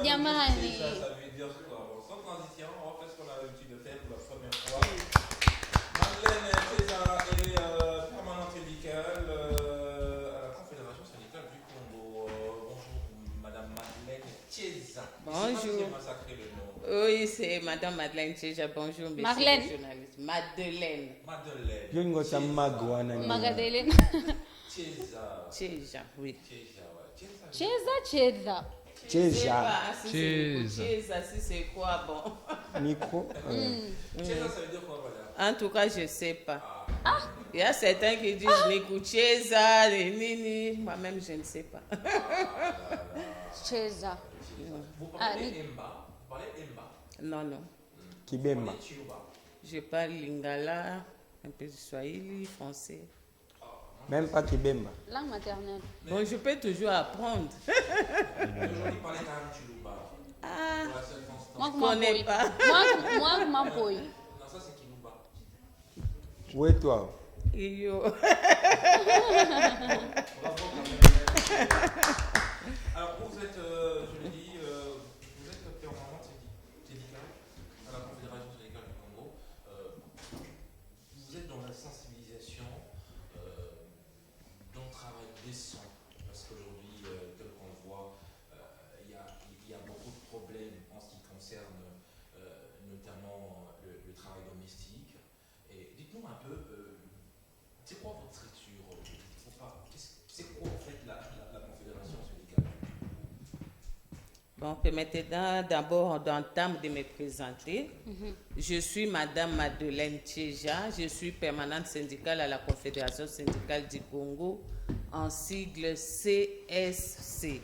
jamani. Ça veut dire quoi? Bon, sans transition, on va faire ce qu'on a l'habitude de faire pour la première fois. Madeleine César, elle est permanente syndicale à la Confédération syndicale du Congo. Bonjour, Madame Madeleine César. Bonjour. J'ai massacré le nom. Oui, c'est Madame Madeleine César. Bonjour, monsieur Marlène. le journaliste. Madeleine Madeleine. Yo ngota magwana ni. Magadelena. César. César, oui. César, ouais. César. Cheza. Je sais César. pas si César, si c'est quoi, bon. Micro. César, ça veut dire quoi, madame? En tout cas, je ne sais pas. Il y a certains qui disent Nico César, Nini. Moi-même, je ne sais pas. Cheza. Vous parlez Emba? Vous parlez Emba? Non, non. Kibemba. Vous parlez Chiluba? Je parle lingala, un peu de swahili, français. Même pas Kibemba. Langue maternelle. Bon, je peux toujours apprendre. Aujourd'hui, parlez quand même Chiluba. Ah, Pour la circonstance. Moi, je ne connais pas. Moi, comment poy. Non, ça c'est Kiluba. Où est toi? Yo. Alors, vous êtes, je l'ai dit, vous êtes permanente syndicale à la Confédération syndicale du Congo. Vous êtes dans la sensibilisation d'un travail décent. Parce qu'aujourd'hui, tel qu'on le voit, il y a beaucoup de problèmes en ce qui concerne notamment le travail domestique. Et dites-nous un peu, c'est quoi votre structure? C'est quoi en fait la Confédération syndicale? Bon, permettez-moi d'abord d'entame de me présenter. Je suis Madame Madeleine César. Je suis permanente syndicale à la Confédération syndicale du Congo, en sigle CSC.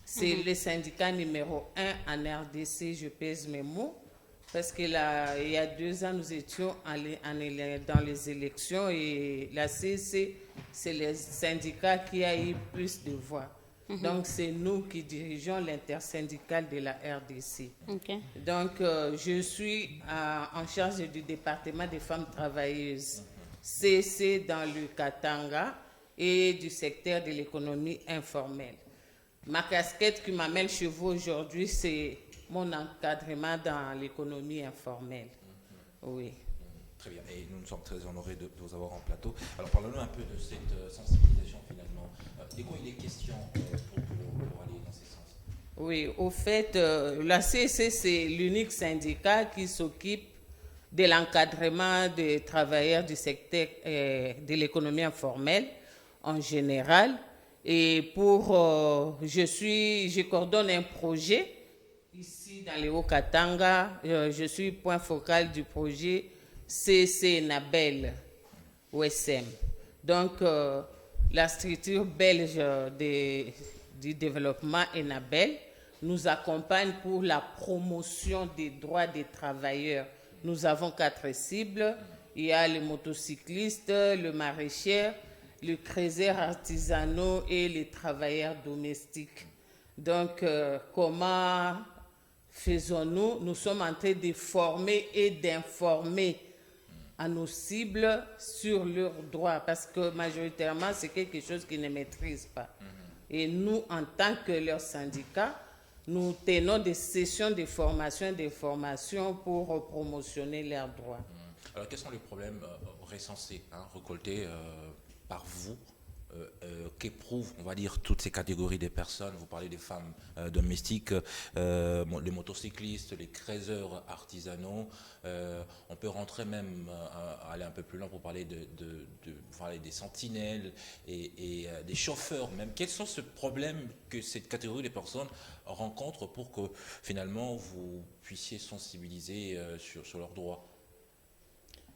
C'est le syndicat numéro 1 en RDC, je pèse mes mots. Parce que là, il y a 2 ans, nous étions dans les élections et la CSC, c'est le syndicat qui a eu plus de voix. Donc, c'est nous qui dirigeons l'intersyndicale de la RDC. Ok. Donc, je suis en charge du département des femmes travailleuses, CC dans le Katanga et du secteur de l'économie informelle. Ma casquette qui m'amène chez vous aujourd'hui, c'est mon encadrement dans l'économie informelle. Oui. Très bien, et nous sommes très honorés de vous avoir en plateau. Alors parlons-nous un peu de cette sensibilisation finalement. De quoi il est question pour aller dans ce sens? Oui, au fait, la CSC, c'est l'unique syndicat qui s'occupe de l'encadrement des travailleurs du secteur de l'économie informelle en général. Et je coordonne un projet ici dans le Haut-Katanga. Je suis point focal du projet CC Nabel OSM. Donc, la structure belge du développement Enabel nous accompagne pour la promotion des droits des travailleurs. Nous avons 4 cibles. Il y a les motocyclistes, le maraîcher, le creuser artisanaux et les travailleurs domestiques. Donc, comment faisons-nous? Nous sommes en train de former et d'informer à nos cibles sur leurs droits, parce que majoritairement, c'est quelque chose qu'ils ne maîtrisent pas. Et nous, en tant que leur syndicat, nous tenons des sessions de formation et de formation pour promotionner leurs droits. Alors, quels sont les problèmes recensés, récoltés par vous, qu'éprouvent, on va dire, toutes ces catégories de personnes? Vous parlez des femmes domestiques, les motocyclistes, les creuseurs artisanaux. On peut rentrer même, aller un peu plus loin pour parler parler des sentinelles et des chauffeurs même. Quels sont ces problèmes que cette catégorie de personnes rencontre pour que finalement vous puissiez sensibiliser sur leurs droits?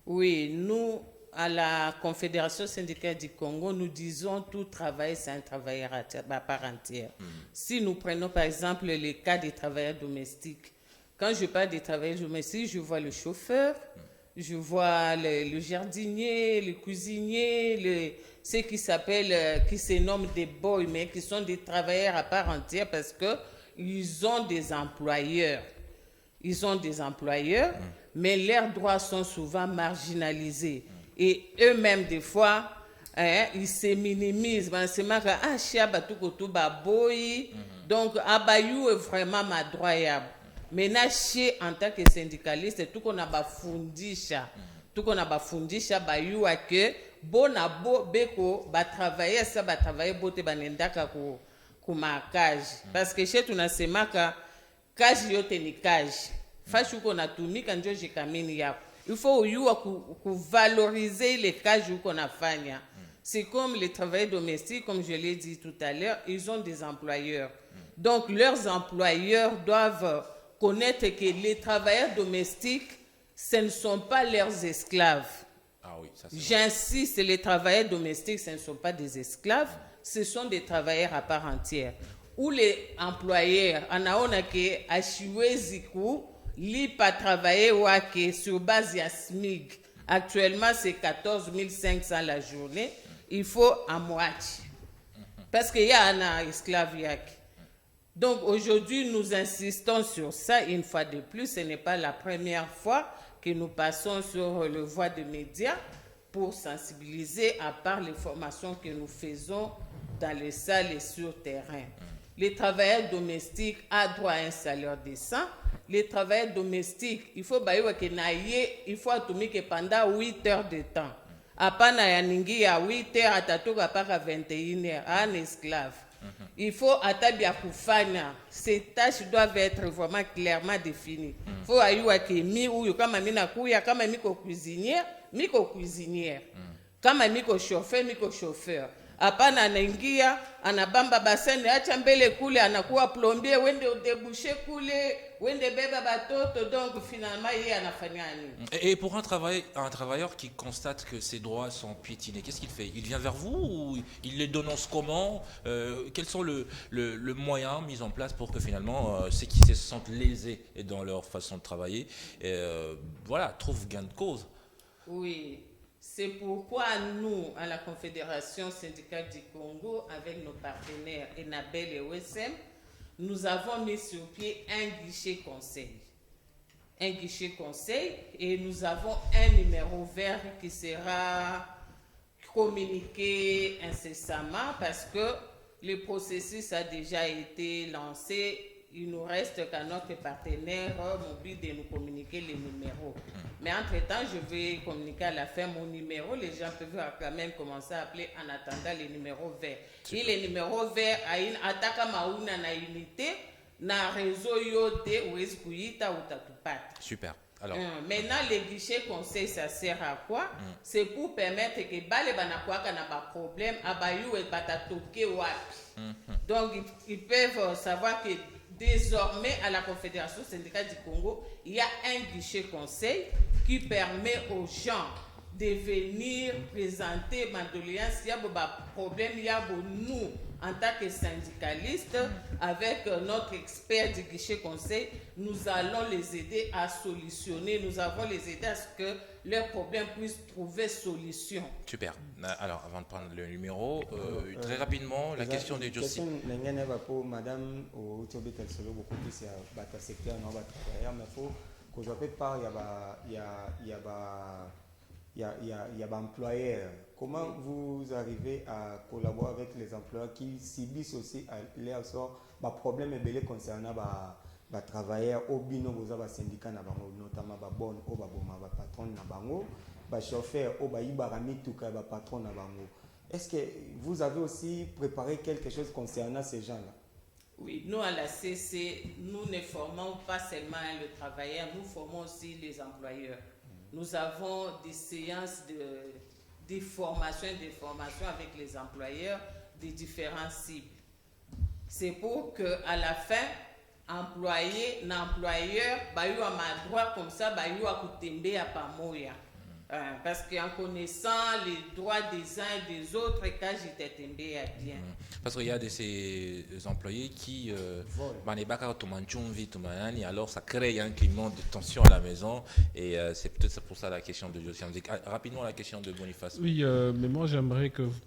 Oui, nous, à la Confédération syndicale du Congo, nous disons tout travail, c'est un travailleur à part entière. Si nous prenons par exemple le cas des travailleurs domestiques, quand je parle des travailleurs domestiques, je vois le chauffeur, je vois le jardinier, le cuisinier, ceux qui se nomment des boys, mais qui sont des travailleurs à part entière parce qu'ils ont des employeurs. Ils ont des employeurs, mais leurs droits sont souvent marginalisés. Et eux-mêmes, des fois, il se minimise. C'est ma ah chia batukoto baboy. Donc abayou est vraiment madroyable. Maintenant chez en tant que syndicaliste tout qu'on a bafundisha. Tout qu'on a bafundisha bayou a que bona bo beko ba travailler ça ba travailler bote banendaka ku makaji. Parce que chez tunasema ka kaji yote ni kaji. Fashi uko natumika njo jikamini yako. Il faut valoriser les cas qu'on a fait. C'est comme les travailleurs domestiques, comme je l'ai dit tout à l'heure, ils ont des employeurs. Donc, leurs employeurs doivent connaître que les travailleurs domestiques, ce ne sont pas leurs esclaves. Ah oui, ça c'est J'insiste, les travailleurs domestiques, ce ne sont pas des esclaves, ce sont des travailleurs à part entière. Ou les employeurs, on a que Ashiweziku, li pas travailler wake sur base de SMIC. Actuellement, c'est 14 500 la journée. Il faut à moitié. Parce qu'il y a un esclave yake. Donc aujourd'hui, nous insistons sur ça une fois de plus. Ce n'est pas la première fois que nous passons sur le voie de médias pour sensibiliser, à part les formations que nous faisons dans les salles et sur terrain. Les travailleurs domestiques ont droit à un salaire décent. Les travailleurs domestiques, il faut atomique pendant 8 heures de temps. Apana ya ningi ya 8 heures atatoka paka 21 heures, un esclave. Il faut atabia kufanya. Ces tâches doivent être vraiment clairement définies. Il faut ayua ke mi uyu kama mina kuya kama miko cuisinière. Kama miko chauffeur. Hapana anaingia anabamba baseni acha mbele kule anakuwa plombier wende udeboucher kule wende beba batoto donc finalement yeye anafanya nini? Et pour un travailleur qui constate que ses droits sont piétinés, qu'est-ce qu'il fait? Il vient vers vous ou il les dénonce comment? Quels sont le moyen mis en place pour que finalement ceux qui se sentent lésés dans leur façon de travailler trouvent gain de cause? Oui. C'est pourquoi nous, à la Confédération syndicale du Congo, avec nos partenaires Enabel et OSM, nous avons mis sur pied un guichet conseil. Un guichet conseil et nous avons un numéro vert qui sera communiqué incessamment parce que le processus a déjà été lancé. Il nous reste qu'à notre partenaire mobile de nous communiquer les numéros. Mais entre-temps, je vais communiquer à la fin mon numéro. Les gens peuvent quand même commencer à appeler en attendant les numéros verts. Et les numéros verts, attaque mauna na unité, na réseau yote ou eskuita ou tatupata. Super. Alors, maintenant, les guichets conseils, ça sert à quoi? C'est pour permettre que bale banakwaka na ba problème, abayu et batatoke wapi. Donc, ils peuvent savoir que désormais, à la Confédération syndicale du Congo, il y a un guichet conseil qui permet aux gens de venir présenter ma doléance. Il y a un problème, il y a nous, en tant que syndicalistes, avec notre expert du guichet conseil, nous allons les aider à solutionner, nous allons les aider à ce que leurs problèmes puissent trouver solution. Super. Alors, avant de prendre le numéro, très rapidement, la question des Jossi. Madame, au Tchobé, elle se beaucoup plus à secteur, non, mais il faut que je part, il y a employeurs. Comment vous arrivez à collaborer avec les employeurs qui subissent aussi leur sort, problème est concernant les travailleurs au bino les syndicats notamment les bonnes ou les patrons les chauffeurs ou les patrons. Est-ce que vous avez aussi préparé quelque chose concernant ces gens-là? Oui, nous à la CC, nous ne formons pas seulement le travailleur, nous formons aussi les employeurs. Nous avons des séances de formation et de formation avec les employeurs des différents cibles. C'est pour qu'à la fin, employé, n'employeur, bayu a ma droit comme ça, bayu a kutembe à pamoya. Parce qu'en connaissant les droits des uns et des autres, quand j'étais tombé à bien. Parce qu'il y a de ces employés qui alors ça crée un climat de tension à la maison et c'est peut-être pour ça la question de Josiane. Rapidement la question de Boniface. Oui, mais moi j'aimerais que vous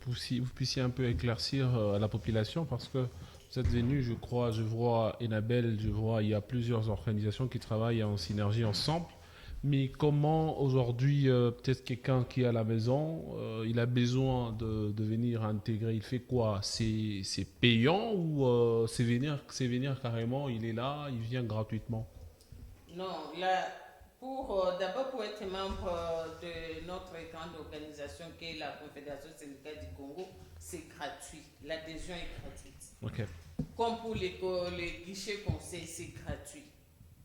puissiez un peu éclaircir à la population parce que vous êtes venu, je vois Enabel, il y a plusieurs organisations qui travaillent en synergie ensemble. Mais comment aujourd'hui, peut-être quelqu'un qui est à la maison, il a besoin de venir intégrer, il fait quoi? C'est payant ou c'est venir carrément, il est là, il vient gratuitement? Non, là, d'abord pour être membre de notre grande organisation qui est la Confédération syndicale du Congo, c'est gratuit. L'adhésion est gratuite. Ok. Comme pour les guichets conseils, c'est gratuit.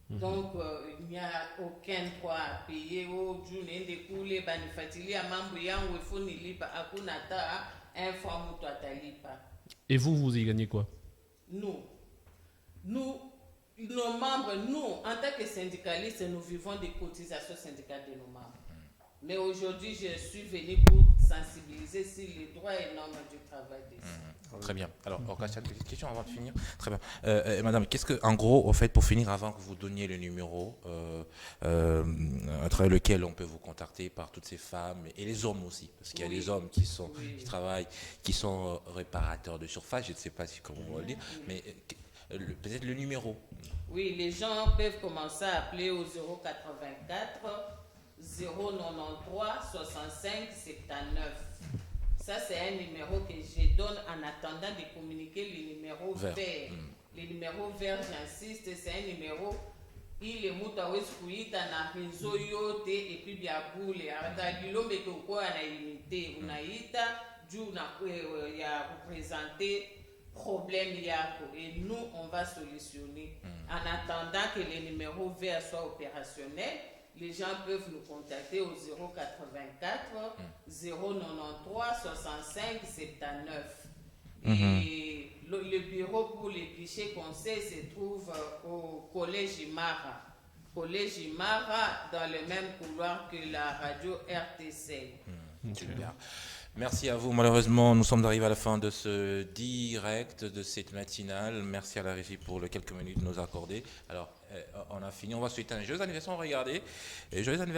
Donc, il n'y a aucun droit à payer. Au journée de couler, banifatili, à mambuya, ou il faut ni lipa, à kunata, un fois mouto à talipa. Et vous y gagnez quoi? Nous, nos membres, nous, en tant que syndicalistes, nous vivons des cotisations syndicales de nos membres. Mais aujourd'hui, je suis venu pour sensibiliser sur les droits et normes du travail des femmes. Très bien. Alors, Ocassia, une petite question avant de finir. Très bien. Madame, qu'est-ce que, en gros, au fait, pour finir, avant que vous donniez le numéro à travers lequel on peut vous contacter par toutes ces femmes et les hommes aussi, parce qu'il y a des hommes qui travaillent, qui sont réparateurs de surface, je ne sais pas si comment on va le dire, mais peut-être le numéro. Oui, les gens peuvent commencer à appeler au 084 093 65 79. Ça, c'est un numéro que je donne en attendant de communiquer le numéro vert. Le numéro vert, j'insiste, c'est un numéro. Il est moutaoué kuita na réseau yote et puis bien boule. Arata bilombe que quoi na limité. Unaita, du na ya représenter problème yako et nous on va solutionner. En attendant que le numéro vert soit opérationnel, les gens peuvent nous contacter au 084 093 65 79. Et le bureau pour les guichets conseils se trouve au collège Imara. Collège Imara, dans le même couloir que la radio RTC. Super. Merci à vous. Malheureusement, nous sommes arrivés à la fin de ce direct, de cette matinale. Merci à la régie pour les quelques minutes nous accorder. Alors, on a fini. On va souhaiter un joyeux anniversaire. Regardez. Et joyeux anniversaire.